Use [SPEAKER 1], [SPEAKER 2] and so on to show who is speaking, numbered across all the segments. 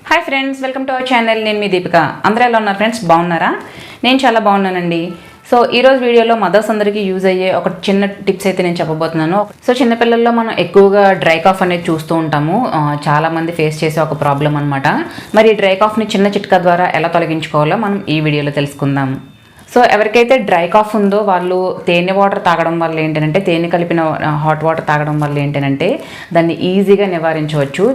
[SPEAKER 1] Hi friends, welcome to our channel. నేను మీ దీపిక. అందరూ ఎలా ఉన్నారు ఫ్రెండ్స్? బాగున్నారా? నేను చాలా బాగున్నానండి. సో ఈరోజు వీడియోలో మదర్స్ అందరికీ యూజ్ అయ్యే ఒక చిన్న టిప్స్ అయితే నేను చెప్పబోతున్నాను. సో చిన్నపిల్లల్లో మనం ఎక్కువగా డ్రై కాఫ్ అనేది చూస్తూ ఉంటాము. చాలామంది ఫేస్ చేసే ఒక ప్రాబ్లం అనమాట. మరి ఈ డ్రై కాఫ్ని చిన్న చిట్కా ద్వారా ఎలా తొలగించుకోవాలో మనం ఈ వీడియోలో తెలుసుకుందాం. సో ఎవరికైతే డ్రై కాఫ్ ఉందో వాళ్ళు తేనె వాటర్ తాగడం వల్ల ఏంటంటే, తేనె కలిపిన హాట్ వాటర్ తాగడం వల్ల ఏంటంటే దాన్ని ఈజీగా నివారించవచ్చు.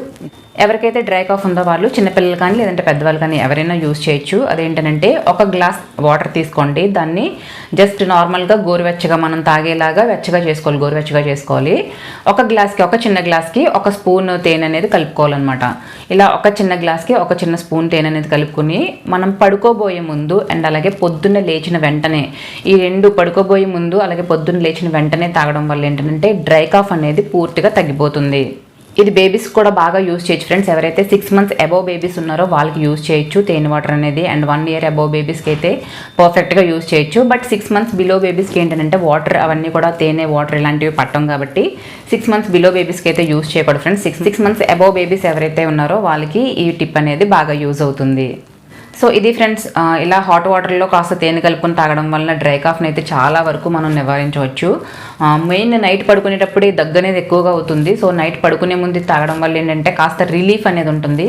[SPEAKER 1] ఎవరికైతే డ్రై కాఫ్ ఉందో వాళ్ళు చిన్నపిల్లలు కానీ లేదంటే పెద్దవాళ్ళు కానీ ఎవరైనా యూజ్ చేయొచ్చు. అదేంటంటే ఒక గ్లాస్ వాటర్ తీసుకోండి, దాన్ని జస్ట్ నార్మల్గా గోరువెచ్చగా మనం తాగేలాగా వెచ్చగా చేసుకోవాలి, గోరువెచ్చగా చేసుకోవాలి. ఒక చిన్న గ్లాస్కి ఒక స్పూన్ తేనె అనేది కలుపుకోవాలన్నమాట. ఇలా ఒక చిన్న గ్లాస్కి ఒక చిన్న స్పూన్ తేనె అనేది కలుపుకొని మనం పడుకోబోయే ముందు అండ్ అలాగే పొద్దున్న లేచిన వెంటనే, ఈ రెండు పడుకోబోయే ముందు అలాగే పొద్దున్న లేచిన వెంటనే తాగడం వల్ల ఏంటంటే డ్రై కాఫ్ అనేది పూర్తిగా తగ్గిపోతుంది. ఇది బేబీస్ కూడా బాగా యూజ్ చేయొచ్చు ఫ్రెండ్స్. ఎవరైతే 6 months అబోవ్ బేబీస్ ఉన్నారో వాళ్ళకి యూజ్ చేయొచ్చు తేనె వాటర్ అనేది. అండ్ 1 year అబోవ్ బేబీస్కి అయితే పర్ఫెక్ట్గా యూజ్ చేయొచ్చు. బట్ 6 months బిలో బేబీస్కి ఏంటంటే వాటర్ అవన్నీ కూడా తేనె వాటర్ ఇలాంటివి పట్టం కాబట్టి 6 months బిలో బేబీస్కి అయితే యూజ్ చేయకూడదు ఫ్రెండ్స్. 6 months అబోవ్ బేబీస్ ఎవరైతే ఉన్నారో వాళ్ళకి ఈ టిప్ అనేది బాగా యూజ్ అవుతుంది. సో ఇది ఫ్రెండ్స్, ఇలా హాట్ వాటర్లో కాస్త తేనె కలుపుకొని తాగడం వల్ల డ్రై కాఫ్ని అయితే చాలా వరకు మనం నివారించవచ్చు. మెయిన్ నైట్ పడుకునేటప్పుడే దగ్గు అనేది ఎక్కువగా అవుతుంది. సో నైట్ పడుకునే ముందు తాగడం వల్ల ఏంటంటే కాస్త రిలీఫ్ అనేది ఉంటుంది.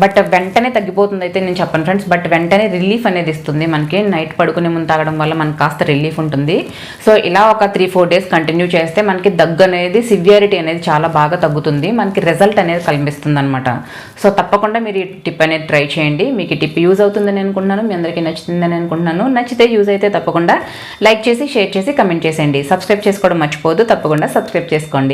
[SPEAKER 1] బట్ వెంటనే తగ్గిపోతుంది అయితే నేను చెప్పను ఫ్రెండ్స్. బట్ వెంటనే రిలీఫ్ అనేది ఇస్తుంది మనకి. నైట్ పడుకునే ముందు తాగడం వల్ల మనకు కాస్త రిలీఫ్ ఉంటుంది. సో ఇలా ఒక 3-4 days కంటిన్యూ చేస్తే మనకి దగ్గు అనేది సివియారిటీ అనేది చాలా బాగా తగ్గుతుంది. మనకి రిజల్ట్ అనేది కనిపిస్తుంది అనమాట. సో తప్పకుండా మీరు ఈ టిప్ అనేది ట్రై చేయండి. మీకు ఈ టిప్ యూజ్ అవుతుందని అనుకుంటున్నాను, మీ అందరికీ నచ్చుతుందని అనుకుంటున్నాను. నచ్చితే యూజ్ అయితే తప్పకుండా లైక్ చేసి షేర్ చేసి కమెంట్ చేసేయండి. సబ్స్క్రైబ్ చేసుకోవడం మర్చిపోవద్దు, తప్పకుండా సబ్స్క్రైబ్ చేసుకోండి.